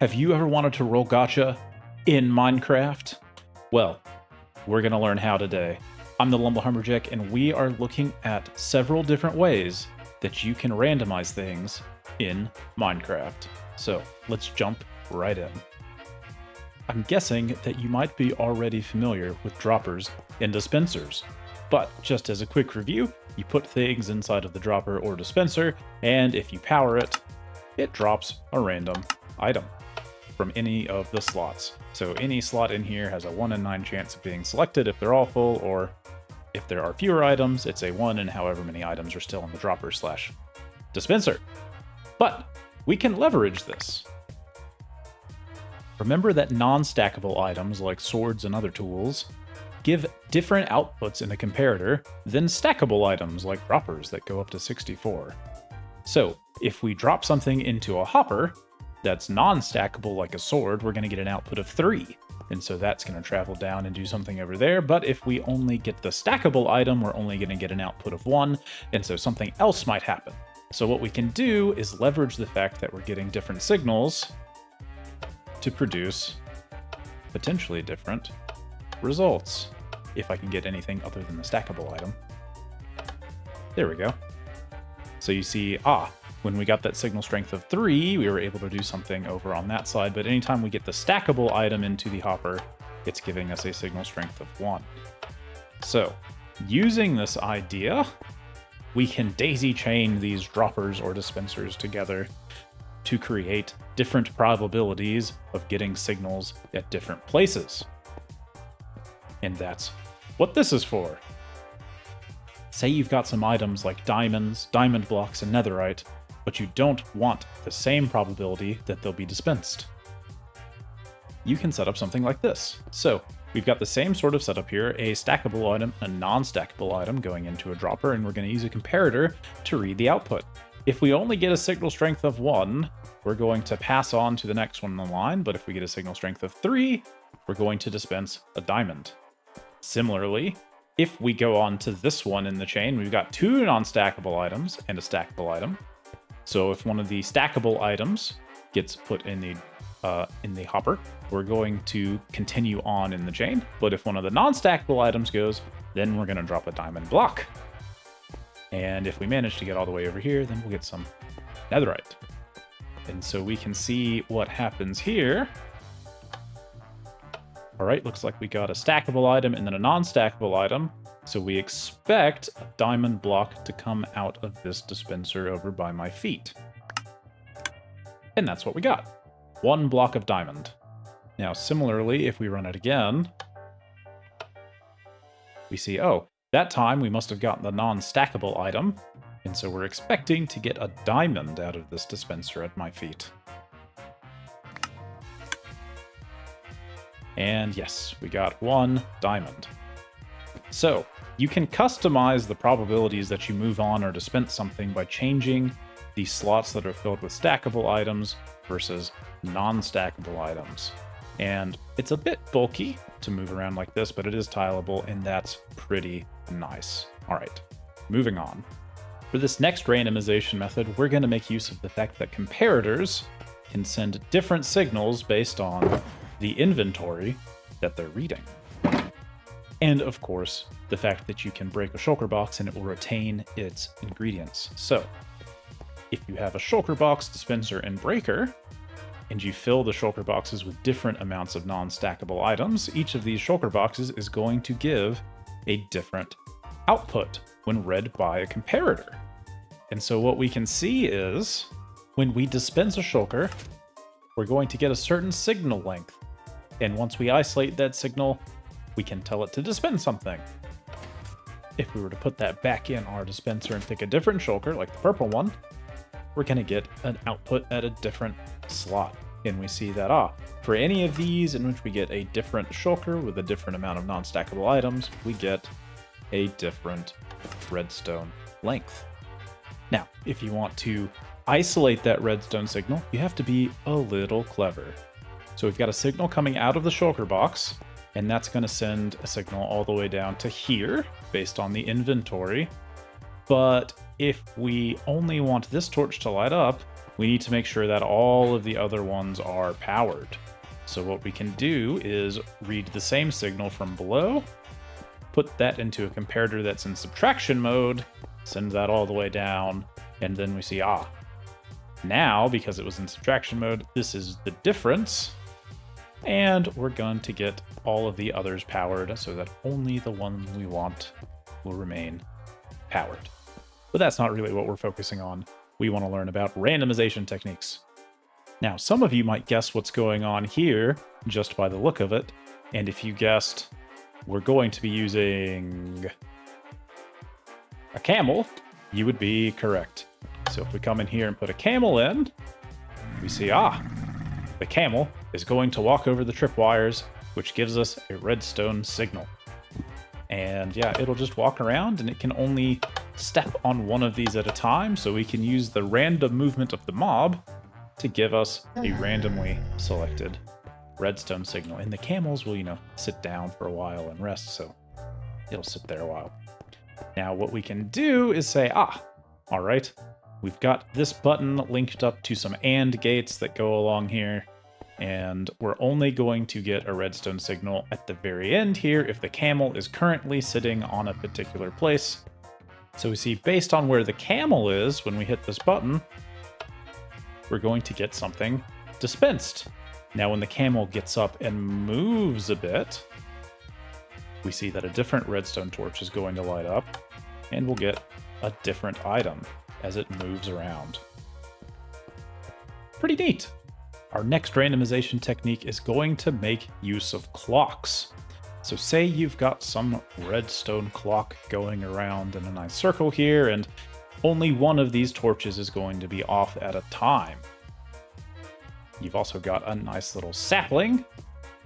Have you ever wanted to roll gacha in Minecraft? Well, we're going to learn how today. I'm the Lumble Lumberjack, and we are looking at several different ways that you can randomize things in Minecraft. So let's jump right in. I'm guessing that you might be already familiar with droppers and dispensers, but just as a quick review, you put things inside of the dropper or dispenser, and if you power it, it drops a random item from any of the slots. So any slot in here has a 1 in 9 chance of being selected if they're all full, or if there are fewer items, it's a 1 in however many items are still in the dropper / dispenser. But we can leverage this. Remember that non-stackable items like swords and other tools give different outputs in a comparator than stackable items like droppers that go up to 64. So if we drop something into a hopper that's non-stackable like a sword, we're going to get an output of 3. And so that's going to travel down and do something over there. But if we only get the stackable item, we're only going to get an output of 1. And so something else might happen. So what we can do is leverage the fact that we're getting different signals to produce potentially different results. If I can get anything other than the stackable item. There we go. So you see, when we got that signal strength of 3, we were able to do something over on that side, but anytime we get the stackable item into the hopper, it's giving us a signal strength of 1. So, using this idea, we can daisy chain these droppers or dispensers together to create different probabilities of getting signals at different places. And that's what this is for. Say you've got some items like diamonds, diamond blocks, and netherite, but you don't want the same probability that they'll be dispensed. You can set up something like this. So we've got the same sort of setup here, a stackable item, a non-stackable item going into a dropper, and we're going to use a comparator to read the output. If we only get a signal strength of 1, we're going to pass on to the next one in the line, but if we get a signal strength of 3, we're going to dispense a diamond. Similarly, if we go on to this one in the chain, we've got 2 non-stackable items and a stackable item. So if one of the stackable items gets put in the hopper, we're going to continue on in the chain. But if one of the non-stackable items goes, then we're going to drop a diamond block. And if we manage to get all the way over here, then we'll get some netherite. And so we can see what happens here. All right, looks like we got a stackable item and then a non-stackable item. So we expect a diamond block to come out of this dispenser over by my feet. And that's what we got. 1 block of diamond. Now, similarly, if we run it again, we see, that time we must have gotten the non-stackable item. And so we're expecting to get a diamond out of this dispenser at my feet. And yes, we got 1 diamond. So, you can customize the probabilities that you move on or dispense something by changing the slots that are filled with stackable items versus non-stackable items. And it's a bit bulky to move around like this, but it is tileable, and that's pretty nice. All right, moving on. For this next randomization method, we're going to make use of the fact that comparators can send different signals based on the inventory that they're reading. And of course, the fact that you can break a shulker box and it will retain its ingredients. So, if you have a shulker box, dispenser, and breaker, and you fill the shulker boxes with different amounts of non-stackable items, each of these shulker boxes is going to give a different output when read by a comparator. And so what we can see is, when we dispense a shulker, we're going to get a certain signal length. And once we isolate that signal, we can tell it to dispense something. If we were to put that back in our dispenser and pick a different shulker, like the purple one, we're going to get an output at a different slot. And we see that, for any of these in which we get a different shulker with a different amount of non-stackable items, we get a different redstone length. Now, if you want to isolate that redstone signal, you have to be a little clever. So we've got a signal coming out of the shulker box, and that's going to send a signal all the way down to here based on the inventory. But if we only want this torch to light up, we need to make sure that all of the other ones are powered. So what we can do is read the same signal from below, put that into a comparator that's in subtraction mode, send that all the way down, and then we see, now, because it was in subtraction mode, this is the difference, and we're going to get all of the others powered so that only the one we want will remain powered. But that's not really what we're focusing on. We want to learn about randomization techniques. Now, some of you might guess what's going on here just by the look of it, and if you guessed we're going to be using a camel, you would be correct. So if we come in here and put a camel in, we see, the camel is going to walk over the tripwires, which gives us a redstone signal. And yeah, it'll just walk around, and it can only step on one of these at a time, so we can use the random movement of the mob to give us a randomly selected redstone signal. And the camels will, sit down for a while and rest, so it'll sit there a while. Now what we can do is say, all right, we've got this button linked up to some AND gates that go along here, and we're only going to get a redstone signal at the very end here if the camel is currently sitting on a particular place. So we see, based on where the camel is when we hit this button, we're going to get something dispensed. Now when the camel gets up and moves a bit, we see that a different redstone torch is going to light up, and we'll get a different item as it moves around. Pretty neat. Our next randomization technique is going to make use of clocks. So say you've got some redstone clock going around in a nice circle here, and only one of these torches is going to be off at a time. You've also got a nice little sapling,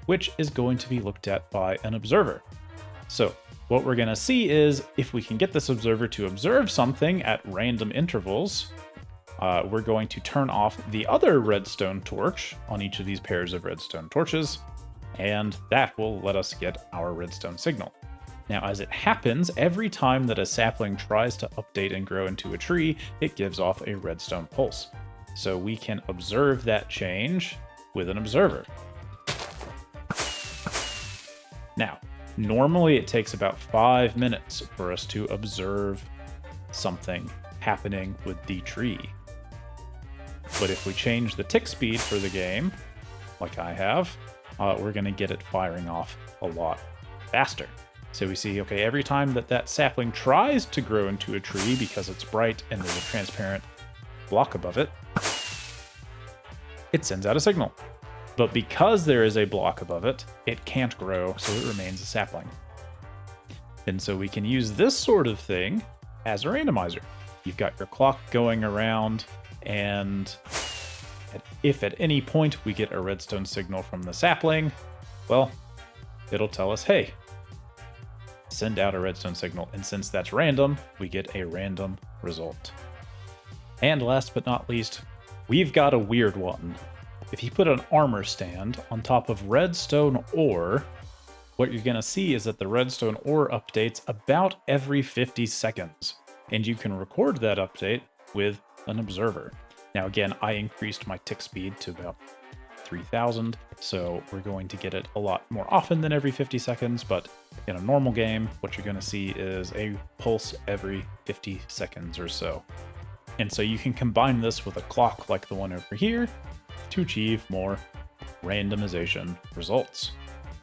which is going to be looked at by an observer. So what we're going to see is, if we can get this observer to observe something at random intervals, we're going to turn off the other redstone torch on each of these pairs of redstone torches, and that will let us get our redstone signal. Now, as it happens, every time that a sapling tries to update and grow into a tree, it gives off a redstone pulse. So we can observe that change with an observer. Now, normally it takes about 5 minutes for us to observe something happening with the tree. But if we change the tick speed for the game, like I have, we're going to get it firing off a lot faster. So we see, okay, every time that that sapling tries to grow into a tree because it's bright and there's a transparent block above it, it sends out a signal. But because there is a block above it, it can't grow, so it remains a sapling. And so we can use this sort of thing as a randomizer. You've got your clock going around, and if at any point we get a redstone signal from the sapling, well, it'll tell us, hey, send out a redstone signal. And since that's random, we get a random result. And last but not least, we've got a weird one. If you put an armor stand on top of redstone ore, what you're going to see is that the redstone ore updates about every 50 seconds. And you can record that update with an observer. Now again, I increased my tick speed to about 3000, so we're going to get it a lot more often than every 50 seconds, but in a normal game, what you're going to see is a pulse every 50 seconds or so. And so you can combine this with a clock like the one over here to achieve more randomization results.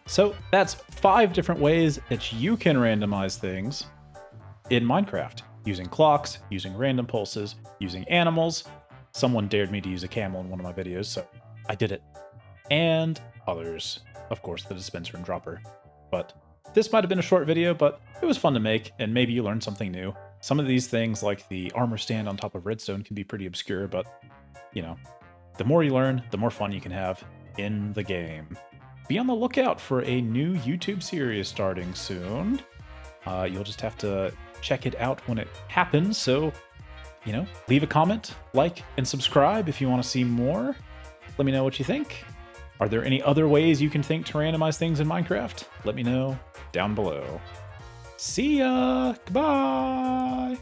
So that's 5 different ways that you can randomize things in Minecraft, using clocks, using random pulses, using animals. Someone dared me to use a camel in one of my videos, so I did it. And others, of course, the dispenser and dropper. But this might have been a short video, but it was fun to make, and maybe you learned something new. Some of these things, like the armor stand on top of redstone, can be pretty obscure, but, the more you learn, the more fun you can have in the game. Be on the lookout for a new YouTube series starting soon. You'll just have to check it out when it happens, so, leave a comment, like, and subscribe if you want to see more. Let me know what you think. Are there any other ways you can think to randomize things in Minecraft? Let me know down below. See ya! Goodbye!